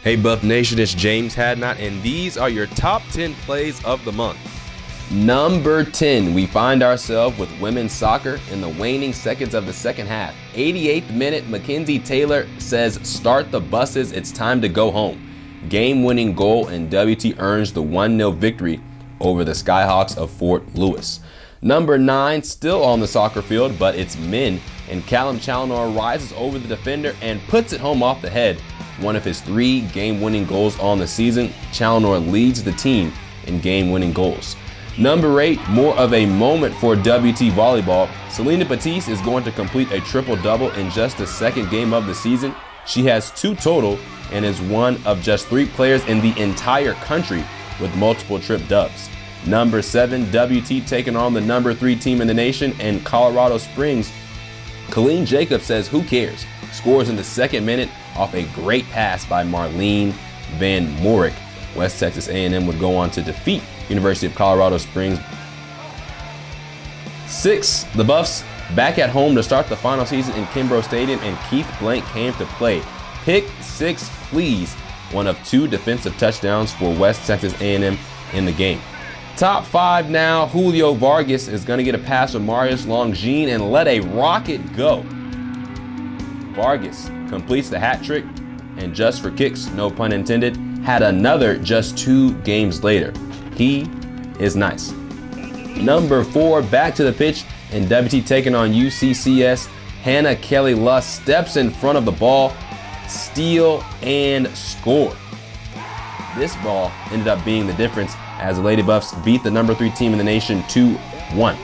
Hey Buff Nation, it's James Hadnot, and these are your top 10 plays of the month. Number 10, we find ourselves with women's soccer in the waning seconds of the second half. 88th minute, Mackenzie Taylor says, "Start the buses, it's time to go home." Game-winning goal, and WT earns the 1-0 victory over the Skyhawks of Fort Lewis. Number 9, still on the soccer field, but it's men, and Callum Challinor rises over the defender and puts it home off the head. One of his 3 game-winning goals on the season, Challinor leads the team in game-winning goals. Number 8, more of a moment for WT Volleyball. Selena Batiste is going to complete a triple-double in just the second game of the season. She has 2 total and is one of just 3 players in the entire country with multiple trip dubs. Number 7, WT taking on the number 3 team in the nation and Colorado Springs. Colleen Jacobs says, "Who cares?" Scores in the second minute off a great pass by Marlene Van Morik. West Texas A&M would go on to defeat University of Colorado Springs. 6, the Buffs back at home to start the final season in Kimbrough Stadium, and Keith Blank came to play. Pick 6, please. One of 2 defensive touchdowns for West Texas A&M in the game. Top 5 now. Julio Vargas is going to get a pass from Marius Longines and let a rocket go. Vargas completes the hat trick, and just for kicks, no pun intended, had another just 2 games later. He is nice. Number 4, back to the pitch, and WT taking on UCCS. Hannah Kelly Luss steps in front of the ball, steal, and score. This ball ended up being the difference as the Lady Buffs beat the number 3 team in the nation 2-1.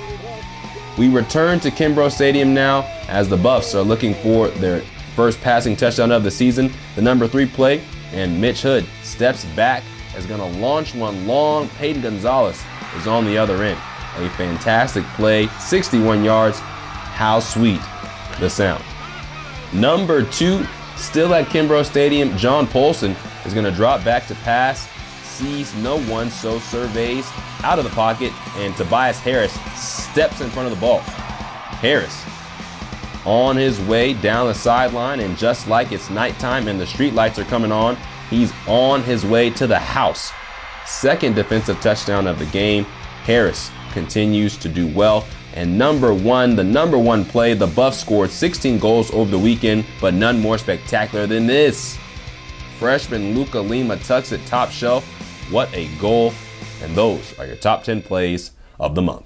We return to Kimbrough Stadium now as the Buffs are looking for their first passing touchdown of the season. The number 3 play, and Mitch Hood steps back, is going to launch one long. Peyton Gonzalez is on the other end. A fantastic play, 61 yards. How sweet the sound. Number 2, still at Kimbrough Stadium, John Polson is going to drop back to pass, sees no one, so surveys out of the pocket, and Tobias Harris steps in front of the ball. Harris on his way down the sideline, and just like it's nighttime and the street lights are coming on, he's on his way to the house. Second defensive touchdown of the game. Harris continues to do well. And number 1, the number 1 play, the Buffs scored 16 goals over the weekend, but none more spectacular than this. Freshman Luca Lima tucks it top shelf. What a goal. And those are your top 10 plays of the month.